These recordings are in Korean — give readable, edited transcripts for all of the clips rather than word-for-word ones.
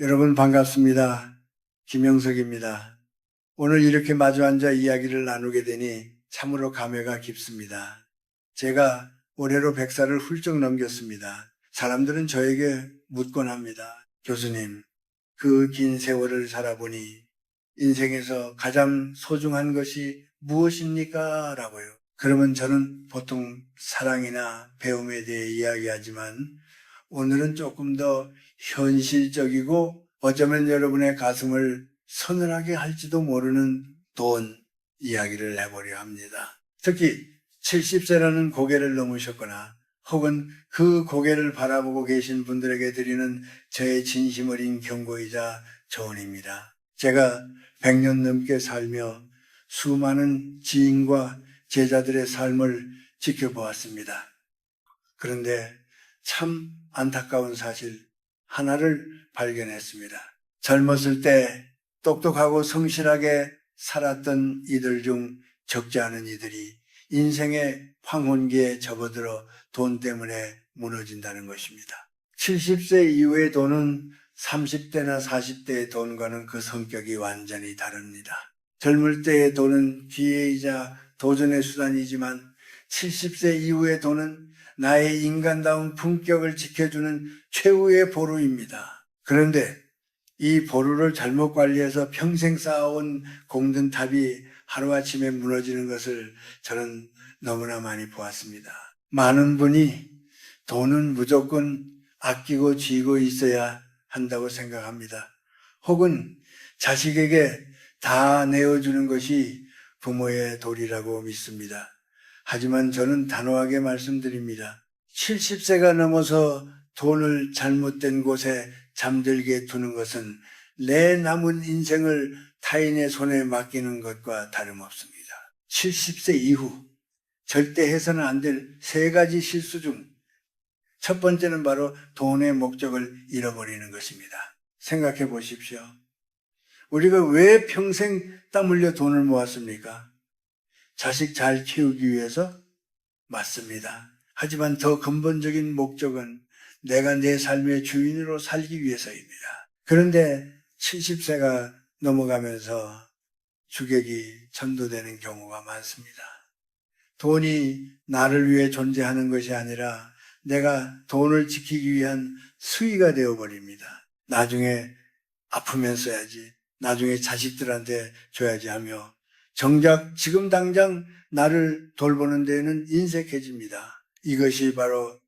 여러분 반갑습니다. 김영석입니다. 오늘 이렇게 마주 앉아 이야기를 나누게 되니 참으로 감회가 깊습니다. 제가 올해로 100살을 훌쩍 넘겼습니다. 사람들은 저에게 묻곤 합니다. 교수님, 그 긴 세월을 살아보니 인생에서 가장 소중한 것이 무엇입니까? 라고요. 그러면 저는 보통 사랑이나 배움에 대해 이야기하지만 오늘은 조금 더 현실적이고 어쩌면 여러분의 가슴을 서늘하게 할지도 모르는 돈 이야기를 해보려 합니다. 특히 70세라는 고개를 넘으셨거나 혹은 그 고개를 바라보고 계신 분들에게 드리는 저의 진심 어린 경고이자 조언입니다. 제가 100년 넘게 살며 수많은 지인과 제자들의 삶을 지켜보았습니다. 그런데 참 안타까운 사실 하나를 발견했습니다. 젊었을 때 똑똑하고 성실하게 살았던 이들 중 적지 않은 이들이 인생의 황혼기에 접어들어 돈 때문에 무너진다는 것입니다. 70세 이후의 돈은 30대나 40대의 돈과는 그 성격이 완전히 다릅니다. 젊을 때의 돈은 기회이자 도전의 수단이지만 70세 이후의 돈은 나의 인간다운 품격을 지켜주는 최후의 보루입니다. 그런데 이 보루를 잘못 관리해서 평생 쌓아온 공든탑이 하루아침에 무너지는 것을 저는 너무나 많이 보았습니다. 많은 분이 돈은 무조건 아끼고 쥐고 있어야 한다고 생각합니다. 혹은 자식에게 다 내어주는 것이 부모의 도리라고 믿습니다. 하지만 저는 단호하게 말씀드립니다. 70세가 넘어서 돈을 잘못된 곳에 잠들게 두는 것은 내 남은 인생을 타인의 손에 맡기는 것과 다름없습니다. 70세 이후 절대 해서는 안 될 세 가지 실수 중 첫 번째는 바로 돈의 목적을 잃어버리는 것입니다. 생각해 보십시오. 우리가 왜 평생 땀 흘려 돈을 모았습니까? 자식 잘 키우기 위해서? 맞습니다. 하지만 더 근본적인 목적은 내가 내 삶의 주인으로 살기 위해서입니다. 그런데 70세가 넘어가면서 주객이 전도되는 경우가 많습니다. 돈이 나를 위해 존재하는 것이 아니라 내가 돈을 지키기 위한 수위가 되어버립니다. 나중에 아프면 써야지, 나중에 자식들한테 줘야지 하며 정작 지금 당장 나를 돌보는 데에는 인색해집니다. 이것이 바로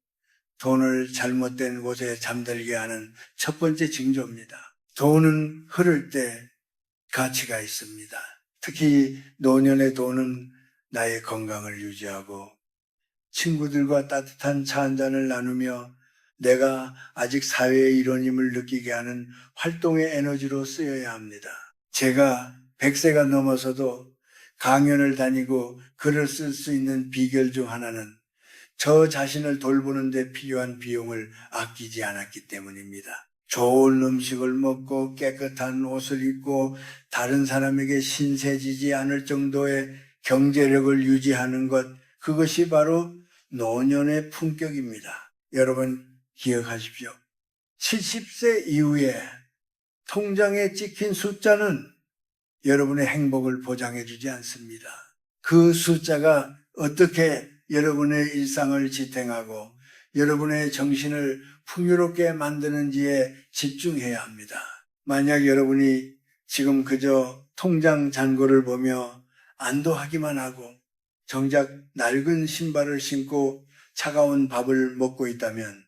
돈을 잘못된 곳에 잠들게 하는 첫 번째 징조입니다. 돈은 흐를 때 가치가 있습니다. 특히 노년의 돈은 나의 건강을 유지하고 친구들과 따뜻한 차 한잔을 나누며 내가 아직 사회의 일원임을 느끼게 하는 활동의 에너지로 쓰여야 합니다. 제가 100세가 넘어서도 강연을 다니고 글을 쓸 수 있는 비결 중 하나는 저 자신을 돌보는 데 필요한 비용을 아끼지 않았기 때문입니다. 좋은 음식을 먹고 깨끗한 옷을 입고 다른 사람에게 신세지지 않을 정도의 경제력을 유지하는 것, 그것이 바로 노년의 품격입니다. 여러분 기억하십시오. 70세 이후에 통장에 찍힌 숫자는 여러분의 행복을 보장해 주지 않습니다. 그 숫자가 어떻게 여러분의 일상을 지탱하고 여러분의 정신을 풍요롭게 만드는지에 집중해야 합니다. 만약 여러분이 지금 그저 통장 잔고를 보며 안도하기만 하고 정작 낡은 신발을 신고 차가운 밥을 먹고 있다면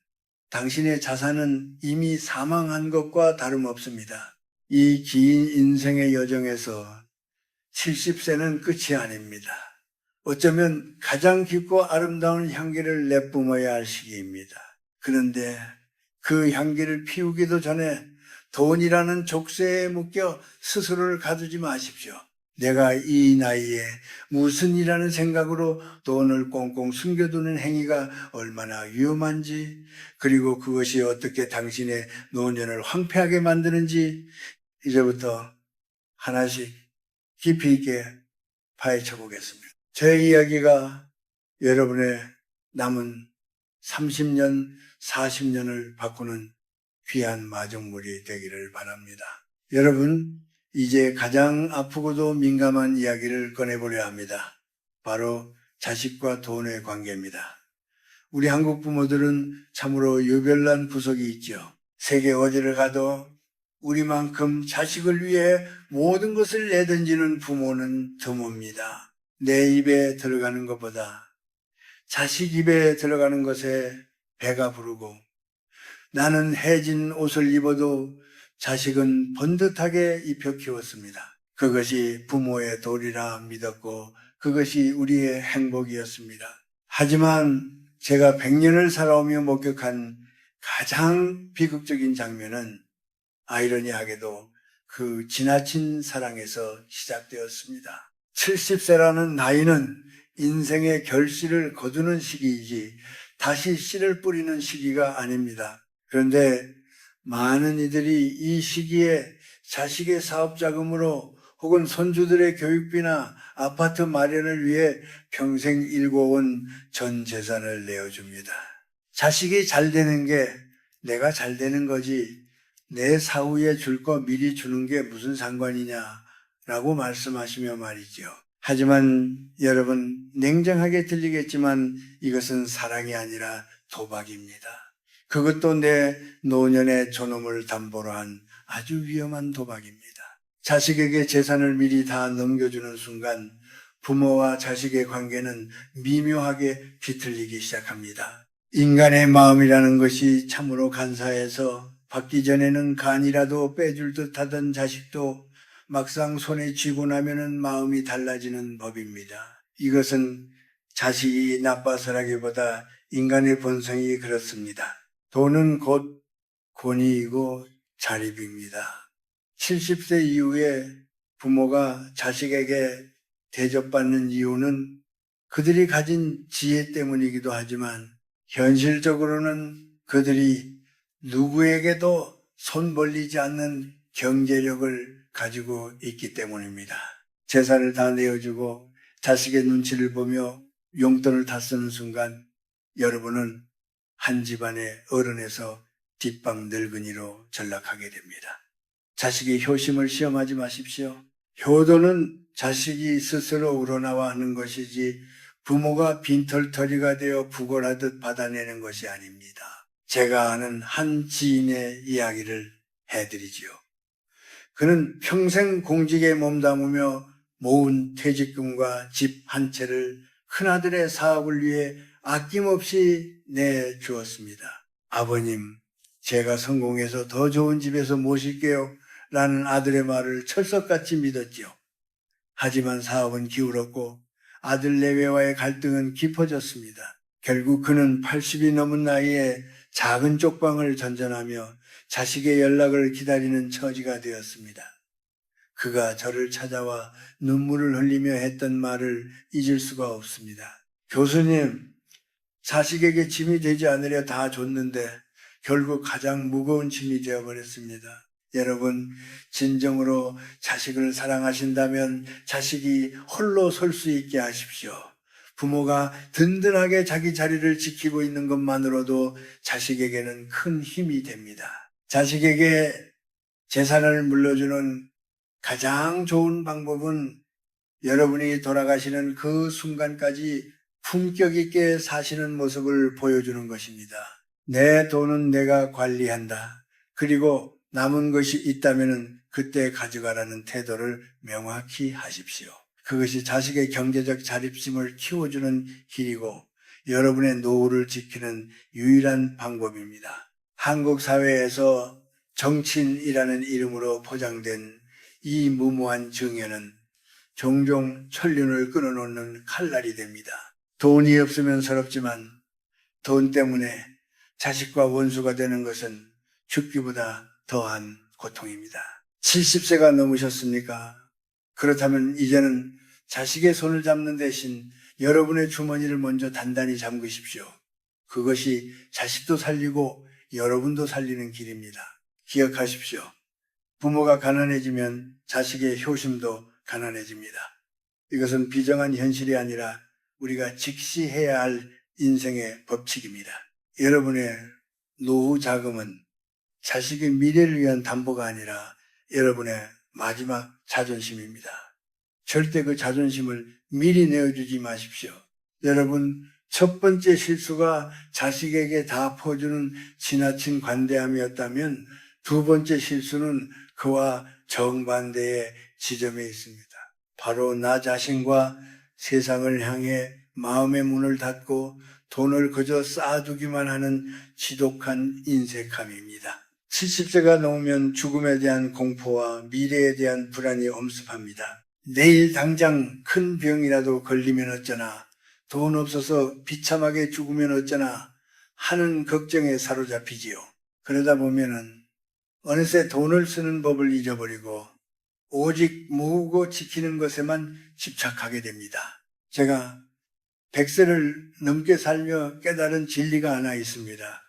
당신의 자산은 이미 사망한 것과 다름없습니다. 이 긴 인생의 여정에서 70세는 끝이 아닙니다. 어쩌면 가장 깊고 아름다운 향기를 내뿜어야 할 시기입니다. 그런데 그 향기를 피우기도 전에 돈이라는 족쇄에 묶여 스스로를 가두지 마십시오. 내가 이 나이에 무슨 일하는 생각으로 돈을 꽁꽁 숨겨두는 행위가 얼마나 위험한지, 그리고 그것이 어떻게 당신의 노년을 황폐하게 만드는지 이제부터 하나씩 깊이 있게 파헤쳐 보겠습니다. 제 이야기가 여러분의 남은 30년, 40년을 바꾸는 귀한 마중물이 되기를 바랍니다. 여러분, 이제 가장 아프고도 민감한 이야기를 꺼내보려 합니다. 바로 자식과 돈의 관계입니다. 우리 한국 부모들은 참으로 유별난 구석이 있죠. 세계 어디를 가도 우리만큼 자식을 위해 모든 것을 내던지는 부모는 드뭅니다. 내 입에 들어가는 것보다 자식 입에 들어가는 것에 배가 부르고, 나는 해진 옷을 입어도 자식은 번듯하게 입혀 키웠습니다. 그것이 부모의 도리라 믿었고 그것이 우리의 행복이었습니다. 하지만 제가 100년을 살아오며 목격한 가장 비극적인 장면은 아이러니하게도 그 지나친 사랑에서 시작되었습니다. 70세라는 나이는 인생의 결실을 거두는 시기이지 다시 씨를 뿌리는 시기가 아닙니다. 그런데 많은 이들이 이 시기에 자식의 사업 자금으로 혹은 손주들의 교육비나 아파트 마련을 위해 평생 일궈온 전 재산을 내어줍니다. 자식이 잘 되는 게 내가 잘 되는 거지 내 사후에 줄 거 미리 주는 게 무슨 상관이냐라고 말씀하시며 말이죠. 하지만 여러분, 냉정하게 들리겠지만 이것은 사랑이 아니라 도박입니다. 그것도 내 노년의 존엄을 담보로 한 아주 위험한 도박입니다. 자식에게 재산을 미리 다 넘겨주는 순간 부모와 자식의 관계는 미묘하게 비틀리기 시작합니다. 인간의 마음이라는 것이 참으로 간사해서 받기 전에는 간이라도 빼줄 듯 하던 자식도 막상 손에 쥐고 나면은 마음이 달라지는 법입니다. 이것은 자식이 나빠서라기보다 인간의 본성이 그렇습니다. 돈은 곧 권위이고 자립입니다. 70세 이후에 부모가 자식에게 대접받는 이유는 그들이 가진 지혜 때문이기도 하지만 현실적으로는 그들이 누구에게도 손 벌리지 않는 경제력을 가지고 있기 때문입니다. 재산을 다 내어주고 자식의 눈치를 보며 용돈을 다 쓰는 순간 여러분은 한 집안의 어른에서 뒷방 늙은이로 전락하게 됩니다. 자식의 효심을 시험하지 마십시오. 효도는 자식이 스스로 우러나와 하는 것이지 부모가 빈털터리가 되어 부골하듯 받아내는 것이 아닙니다. 제가 아는 한 지인의 이야기를 해드리지요. 그는 평생 공직에 몸담으며 모은 퇴직금과 집 한 채를 큰아들의 사업을 위해 아낌없이 내주었습니다. 아버님, 제가 성공해서 더 좋은 집에서 모실게요 라는 아들의 말을 철석같이 믿었지요. 하지만 사업은 기울었고 아들 내외와의 갈등은 깊어졌습니다. 결국 그는 80이 넘은 나이에 작은 쪽방을 전전하며 자식의 연락을 기다리는 처지가 되었습니다. 그가 저를 찾아와 눈물을 흘리며 했던 말을 잊을 수가 없습니다. 교수님, 자식에게 짐이 되지 않으려 다 줬는데 결국 가장 무거운 짐이 되어버렸습니다. 여러분, 진정으로 자식을 사랑하신다면 자식이 홀로 설 수 있게 하십시오. 부모가 든든하게 자기 자리를 지키고 있는 것만으로도 자식에게는 큰 힘이 됩니다. 자식에게 재산을 물려주는 가장 좋은 방법은 여러분이 돌아가시는 그 순간까지 품격 있게 사시는 모습을 보여주는 것입니다. 내 돈은 내가 관리한다. 그리고 남은 것이 있다면 그때 가져가라는 태도를 명확히 하십시오. 그것이 자식의 경제적 자립심을 키워주는 길이고 여러분의 노후를 지키는 유일한 방법입니다. 한국 사회에서 정치인이라는 이름으로 포장된 이 무모한 증여는 종종 천륜을 끊어놓는 칼날이 됩니다. 돈이 없으면 서럽지만 돈 때문에 자식과 원수가 되는 것은 죽기보다 더한 고통입니다. 70세가 넘으셨습니까? 그렇다면 이제는 자식의 손을 잡는 대신 여러분의 주머니를 먼저 단단히 잠그십시오. 그것이 자식도 살리고 여러분도 살리는 길입니다. 기억하십시오. 부모가 가난해지면 자식의 효심도 가난해집니다. 이것은 비정한 현실이 아니라 우리가 직시해야 할 인생의 법칙입니다. 여러분의 노후 자금은 자식의 미래를 위한 담보가 아니라 여러분의 마지막 자존심입니다. 절대 그 자존심을 미리 내어주지 마십시오. 여러분, 첫 번째 실수가 자식에게 다 퍼주는 지나친 관대함이었다면 두 번째 실수는 그와 정반대의 지점에 있습니다. 바로 나 자신과 세상을 향해 마음의 문을 닫고 돈을 그저 쌓아두기만 하는 지독한 인색함입니다. 70세가 넘으면 죽음에 대한 공포와 미래에 대한 불안이 엄습합니다. 내일 당장 큰 병이라도 걸리면 어쩌나, 돈 없어서 비참하게 죽으면 어쩌나 하는 걱정에 사로잡히지요. 그러다 보면은 어느새 돈을 쓰는 법을 잊어버리고 오직 모으고 지키는 것에만 집착하게 됩니다. 제가 100세를 넘게 살며 깨달은 진리가 하나 있습니다.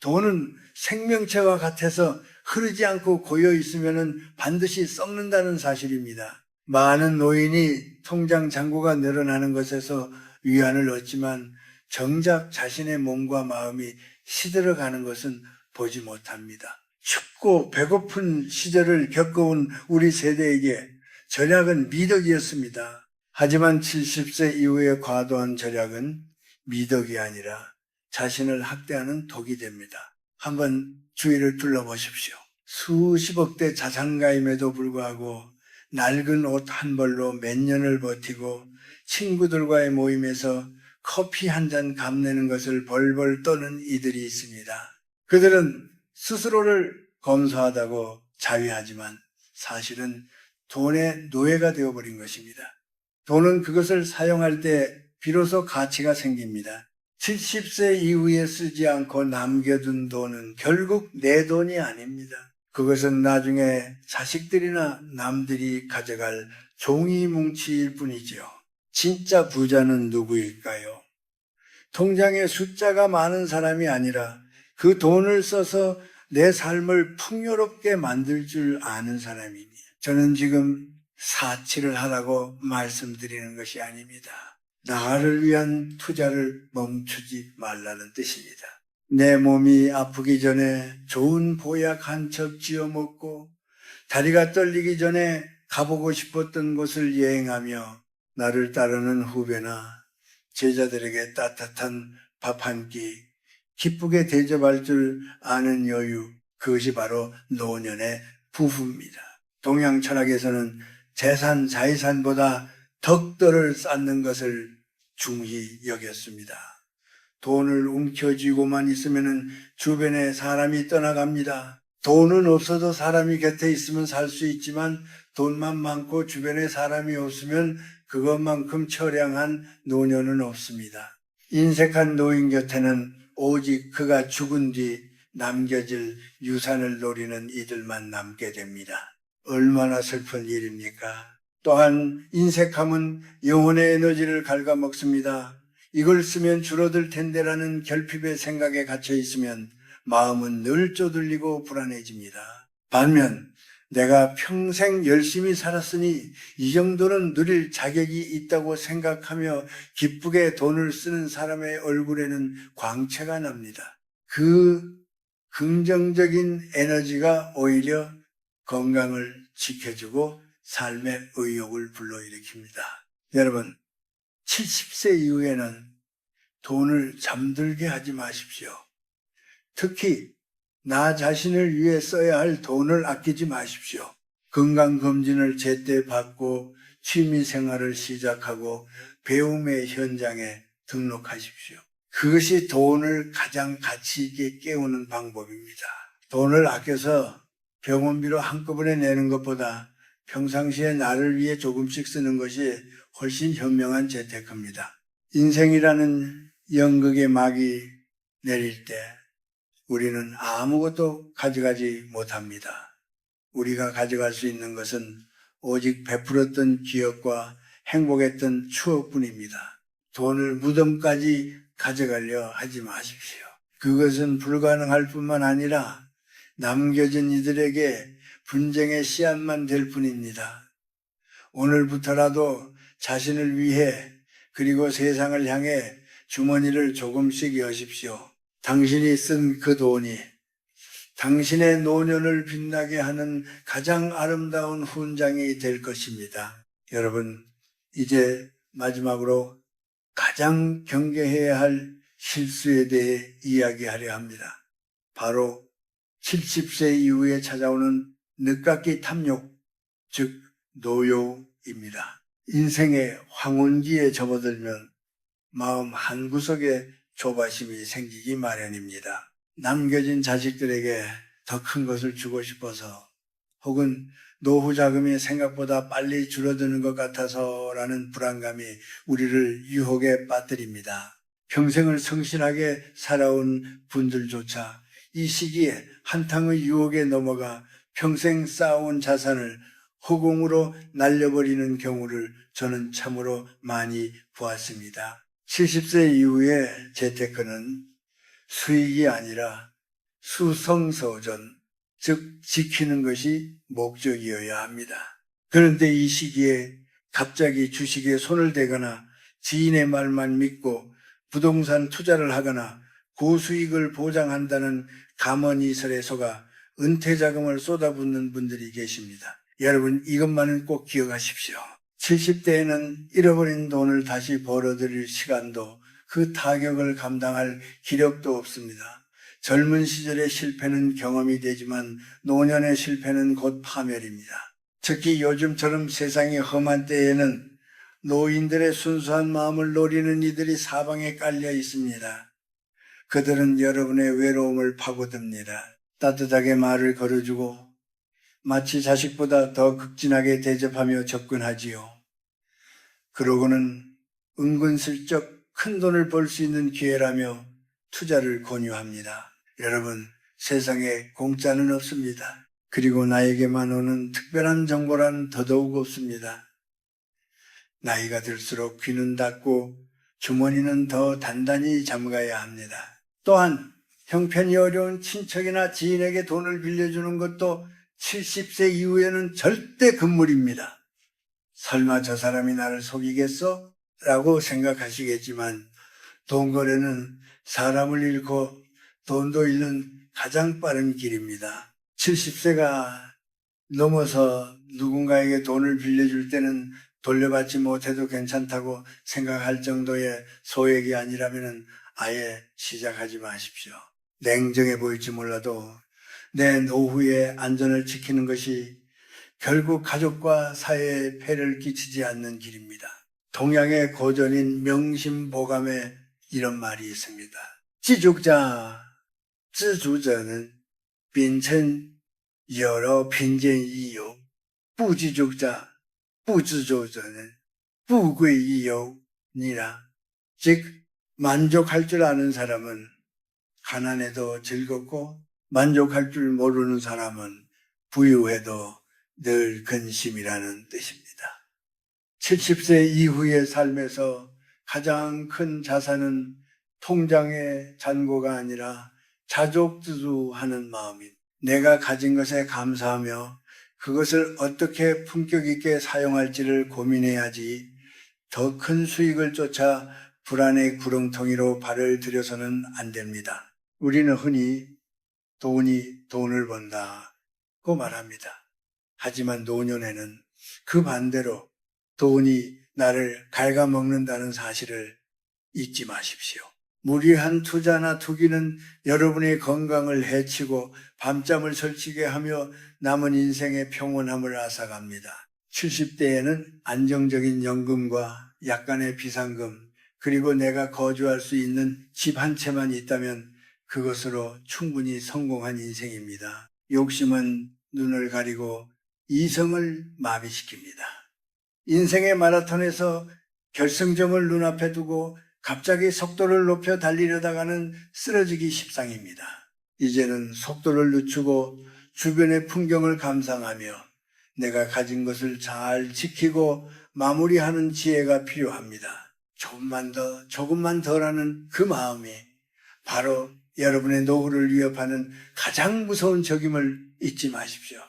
돈은 생명체와 같아서 흐르지 않고 고여 있으면 반드시 썩는다는 사실입니다. 많은 노인이 통장 잔고가 늘어나는 것에서 위안을 얻지만 정작 자신의 몸과 마음이 시들어가는 것은 보지 못합니다. 춥고 배고픈 시절을 겪어온 우리 세대에게 절약은 미덕이었습니다. 하지만 70세 이후의 과도한 절약은 미덕이 아니라 자신을 학대하는 독이 됩니다. 한번 주위를 둘러보십시오. 수십억 대 자산가임에도 불구하고 낡은 옷 한 벌로 몇 년을 버티고 친구들과의 모임에서 커피 한 잔 값내는 것을 벌벌 떠는 이들이 있습니다. 그들은 스스로를 검소하다고 자위하지만 사실은 돈의 노예가 되어버린 것입니다. 돈은 그것을 사용할 때 비로소 가치가 생깁니다. 70세 이후에 쓰지 않고 남겨둔 돈은 결국 내 돈이 아닙니다. 그것은 나중에 자식들이나 남들이 가져갈 종이 뭉치일 뿐이죠. 진짜 부자는 누구일까요? 통장에 숫자가 많은 사람이 아니라 그 돈을 써서 내 삶을 풍요롭게 만들 줄 아는 사람입니다. 저는 지금 사치를 하라고 말씀드리는 것이 아닙니다. 나를 위한 투자를 멈추지 말라는 뜻입니다. 내 몸이 아프기 전에 좋은 보약 한 첩 지어 먹고 다리가 떨리기 전에 가보고 싶었던 곳을 여행하며 나를 따르는 후배나 제자들에게 따뜻한 밥 한 끼 기쁘게 대접할 줄 아는 여유, 그것이 바로 노년의 부부입니다. 동양 철학에서는 재산, 자의산보다 덕들을 쌓는 것을 중히 여겼습니다. 돈을 움켜쥐고만 있으면 주변에 사람이 떠나갑니다. 돈은 없어도 사람이 곁에 있으면 살 수 있지만 돈만 많고 주변에 사람이 없으면 그것만큼 처량한 노년은 없습니다. 인색한 노인 곁에는 오직 그가 죽은 뒤 남겨질 유산을 노리는 이들만 남게 됩니다. 얼마나 슬픈 일입니까? 또한 인색함은 영혼의 에너지를 갉아먹습니다. 이걸 쓰면 줄어들 텐데라는 결핍의 생각에 갇혀 있으면 마음은 늘 쪼들리고 불안해집니다. 반면 내가 평생 열심히 살았으니 이 정도는 누릴 자격이 있다고 생각하며 기쁘게 돈을 쓰는 사람의 얼굴에는 광채가 납니다. 그 긍정적인 에너지가 오히려 건강을 지켜주고 삶의 의욕을 불러일으킵니다. 여러분, 70세 이후에는 돈을 잠들게 하지 마십시오. 특히 나 자신을 위해 써야 할 돈을 아끼지 마십시오. 건강검진을 제때 받고 취미생활을 시작하고 배움의 현장에 등록하십시오. 그것이 돈을 가장 가치 있게 깨우는 방법입니다. 돈을 아껴서 병원비로 한꺼번에 내는 것보다 평상시에 나를 위해 조금씩 쓰는 것이 훨씬 현명한 재테크입니다. 인생이라는 연극의 막이 내릴 때 우리는 아무것도 가져가지 못합니다. 우리가 가져갈 수 있는 것은 오직 베풀었던 기억과 행복했던 추억뿐입니다. 돈을 무덤까지 가져가려 하지 마십시오. 그것은 불가능할 뿐만 아니라 남겨진 이들에게 분쟁의 씨앗만 될 뿐입니다. 오늘부터라도 자신을 위해 그리고 세상을 향해 주머니를 조금씩 여십시오. 당신이 쓴 그 돈이 당신의 노년을 빛나게 하는 가장 아름다운 훈장이 될 것입니다. 여러분, 이제 마지막으로 가장 경계해야 할 실수에 대해 이야기하려 합니다. 바로 70세 이후에 찾아오는 늦깎이 탐욕, 즉 노욕입니다. 인생의 황혼기에 접어들면 마음 한구석에 조바심이 생기기 마련입니다. 남겨진 자식들에게 더 큰 것을 주고 싶어서, 혹은 노후 자금이 생각보다 빨리 줄어드는 것 같아서라는 불안감이 우리를 유혹에 빠뜨립니다. 평생을 성실하게 살아온 분들조차 이 시기에 한탕의 유혹에 넘어가 평생 쌓아온 자산을 허공으로 날려버리는 경우를 저는 참으로 많이 보았습니다. 70세 이후에 재테크는 수익이 아니라 수성서전, 즉 지키는 것이 목적이어야 합니다. 그런데 이 시기에 갑자기 주식에 손을 대거나 지인의 말만 믿고 부동산 투자를 하거나 고수익을 보장한다는 감언이설에 속아 은퇴자금을 쏟아붓는 분들이 계십니다. 여러분, 이것만은 꼭 기억하십시오. 70대에는 잃어버린 돈을 다시 벌어들일 시간도 그 타격을 감당할 기력도 없습니다. 젊은 시절의 실패는 경험이 되지만 노년의 실패는 곧 파멸입니다. 특히 요즘처럼 세상이 험한 때에는 노인들의 순수한 마음을 노리는 이들이 사방에 깔려 있습니다. 그들은 여러분의 외로움을 파고듭니다. 따뜻하게 말을 걸어주고 마치 자식보다 더 극진하게 대접하며 접근하지요. 그러고는 은근슬쩍 큰 돈을 벌 수 있는 기회라며 투자를 권유합니다. 여러분, 세상에 공짜는 없습니다. 그리고 나에게만 오는 특별한 정보란 더더욱 없습니다. 나이가 들수록 귀는 닫고 주머니는 더 단단히 잠가야 합니다. 또한 형편이 어려운 친척이나 지인에게 돈을 빌려주는 것도 70세 이후에는 절대 금물입니다. 설마 저 사람이 나를 속이겠어? 라고 생각하시겠지만 돈 거래는 사람을 잃고 돈도 잃는 가장 빠른 길입니다. 70세가 넘어서 누군가에게 돈을 빌려줄 때는 돌려받지 못해도 괜찮다고 생각할 정도의 소액이 아니라면 아예 시작하지 마십시오. 냉정해 보일지 몰라도 내 노후의 안전을 지키는 것이 결국 가족과 사회에 폐를 끼치지 않는 길입니다. 동양의 고전인 명심보감에 이런 말이 있습니다. 지족자, 지주자는 빈称有了贫贱亦有，不지족자, 부지족자는 부귀亦有니라. 즉 만족할 줄 아는 사람은 가난해도 즐겁고 만족할 줄 모르는 사람은 부유해도 늘 근심이라는 뜻입니다. 70세 이후의 삶에서 가장 큰 자산은 통장의 잔고가 아니라 자족지주하는 마음입니다. 내가 가진 것에 감사하며 그것을 어떻게 품격 있게 사용할지를 고민해야지 더 큰 수익을 쫓아 불안의 구렁텅이로 발을 들여서는 안 됩니다. 우리는 흔히 돈이 돈을 번다고 말합니다. 하지만 노년에는 그 반대로 돈이 나를 갉아먹는다는 사실을 잊지 마십시오. 무리한 투자나 투기는 여러분의 건강을 해치고 밤잠을 설치게 하며 남은 인생의 평온함을 앗아갑니다. 70대에는 안정적인 연금과 약간의 비상금, 그리고 내가 거주할 수 있는 집 한 채만 있다면 그것으로 충분히 성공한 인생입니다. 욕심은 눈을 가리고 이성을 마비시킵니다. 인생의 마라톤에서 결승점을 눈앞에 두고 갑자기 속도를 높여 달리려다가는 쓰러지기 십상입니다. 이제는 속도를 늦추고 주변의 풍경을 감상하며 내가 가진 것을 잘 지키고 마무리하는 지혜가 필요합니다. 조금만 더라는 그 마음이 바로 여러분의 노후를 위협하는 가장 무서운 적임을 잊지 마십시오.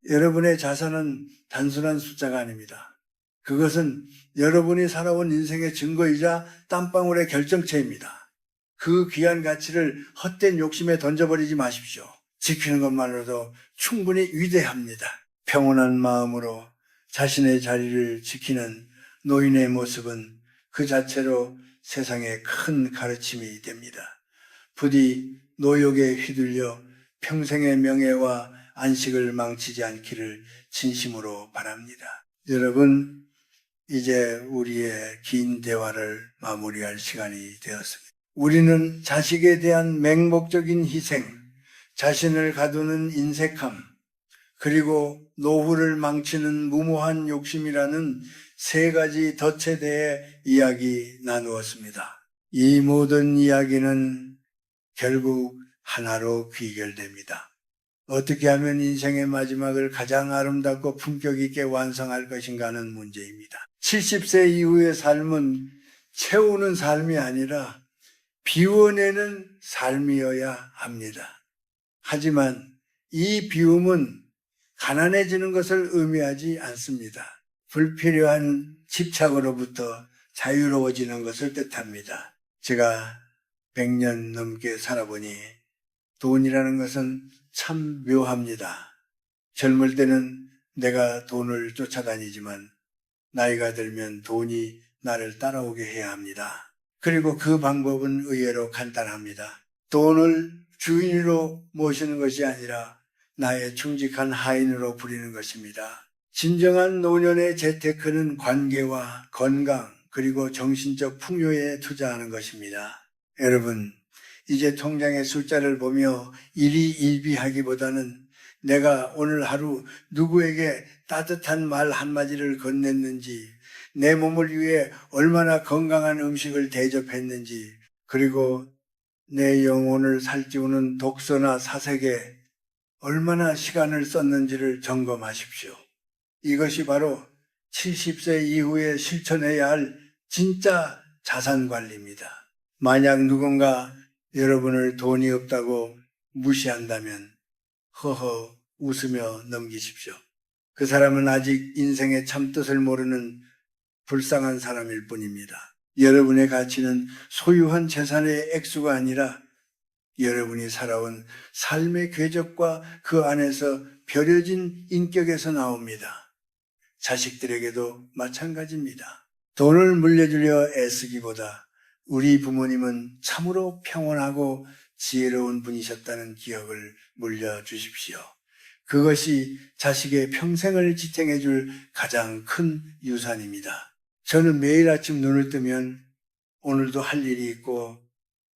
여러분의 자산은 단순한 숫자가 아닙니다. 그것은 여러분이 살아온 인생의 증거이자 땀방울의 결정체입니다. 그 귀한 가치를 헛된 욕심에 던져버리지 마십시오. 지키는 것만으로도 충분히 위대합니다. 평온한 마음으로 자신의 자리를 지키는 노인의 모습은 그 자체로 세상에 큰 가르침이 됩니다. 부디 노욕에 휘둘려 평생의 명예와 안식을 망치지 않기를 진심으로 바랍니다. 여러분, 이제 우리의 긴 대화를 마무리할 시간이 되었습니다. 우리는 자식에 대한 맹목적인 희생, 자신을 가두는 인색함, 그리고 노후를 망치는 무모한 욕심이라는 세 가지 덫에 대해 이야기 나누었습니다. 이 모든 이야기는 결국 하나로 귀결됩니다. 어떻게 하면 인생의 마지막을 가장 아름답고 품격 있게 완성할 것인가 하는 문제입니다. 70세 이후의 삶은 채우는 삶이 아니라 비워내는 삶이어야 합니다. 하지만 이 비움은 가난해지는 것을 의미하지 않습니다. 불필요한 집착으로부터 자유로워지는 것을 뜻합니다. 제가 100년 넘게 살아보니 돈이라는 것은 참 묘합니다. 젊을 때는 내가 돈을 쫓아다니지만 나이가 들면 돈이 나를 따라오게 해야 합니다. 그리고 그 방법은 의외로 간단합니다. 돈을 주인으로 모시는 것이 아니라 나의 충직한 하인으로 부리는 것입니다. 진정한 노년의 재테크는 관계와 건강 그리고 정신적 풍요에 투자하는 것입니다. 여러분, 이제 통장의 숫자를 보며 일희일비하기보다는 내가 오늘 하루 누구에게 따뜻한 말 한마디를 건넸는지, 내 몸을 위해 얼마나 건강한 음식을 대접했는지, 그리고 내 영혼을 살찌우는 독서나 사색에 얼마나 시간을 썼는지를 점검하십시오. 이것이 바로 70세 이후에 실천해야 할 진짜 자산 관리입니다. 만약 누군가 여러분을 돈이 없다고 무시한다면 허허 웃으며 넘기십시오. 그 사람은 아직 인생의 참뜻을 모르는 불쌍한 사람일 뿐입니다. 여러분의 가치는 소유한 재산의 액수가 아니라 여러분이 살아온 삶의 궤적과 그 안에서 벼려진 인격에서 나옵니다. 자식들에게도 마찬가지입니다. 돈을 물려주려 애쓰기보다 우리 부모님은 참으로 평온하고 지혜로운 분이셨다는 기억을 물려주십시오. 그것이 자식의 평생을 지탱해 줄 가장 큰 유산입니다. 저는 매일 아침 눈을 뜨면 오늘도 할 일이 있고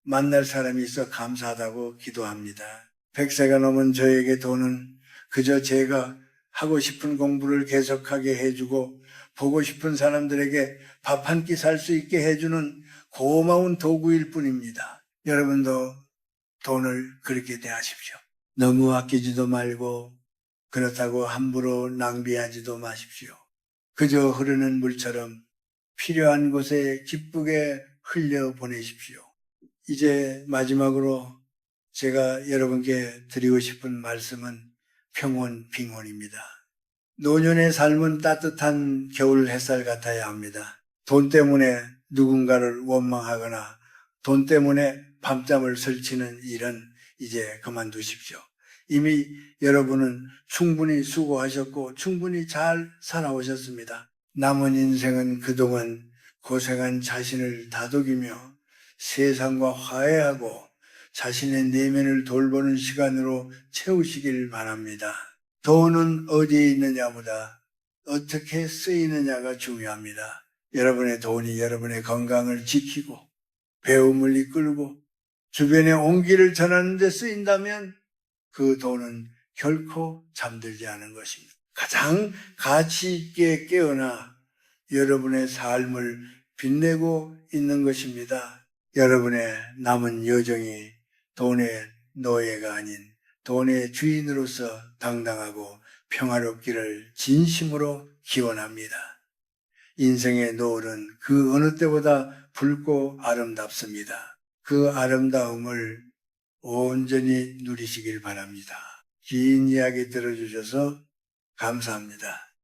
만날 사람이 있어 감사하다고 기도합니다. 100세가 넘은 저에게 돈은 그저 제가 하고 싶은 공부를 계속하게 해주고 보고 싶은 사람들에게 밥 한 끼 살 수 있게 해주는 고마운 도구일 뿐입니다. 여러분도 돈을 그렇게 대하십시오. 너무 아끼지도 말고 그렇다고 함부로 낭비하지도 마십시오. 그저 흐르는 물처럼 필요한 곳에 기쁘게 흘려보내십시오. 이제 마지막으로 제가 여러분께 드리고 싶은 말씀은 평온 빙원입니다. 노년의 삶은 따뜻한 겨울 햇살 같아야 합니다. 돈 때문에 누군가를 원망하거나 돈 때문에 밤잠을 설치는 일은 이제 그만두십시오. 이미 여러분은 충분히 수고하셨고 충분히 잘 살아오셨습니다. 남은 인생은 그동안 고생한 자신을 다독이며 세상과 화해하고 자신의 내면을 돌보는 시간으로 채우시길 바랍니다. 돈은 어디에 있느냐보다 어떻게 쓰이느냐가 중요합니다. 여러분의 돈이 여러분의 건강을 지키고 배움을 이끌고 주변에 온기를 전하는 데 쓰인다면 그 돈은 결코 잠들지 않은 것입니다. 가장 가치 있게 깨어나 여러분의 삶을 빛내고 있는 것입니다. 여러분의 남은 여정이 돈의 노예가 아닌 돈의 주인으로서 당당하고 평화롭기를 진심으로 기원합니다. 인생의 노을은 그 어느 때보다 붉고 아름답습니다. 그 아름다움을 온전히 누리시길 바랍니다. 긴 이야기 들어주셔서 감사합니다.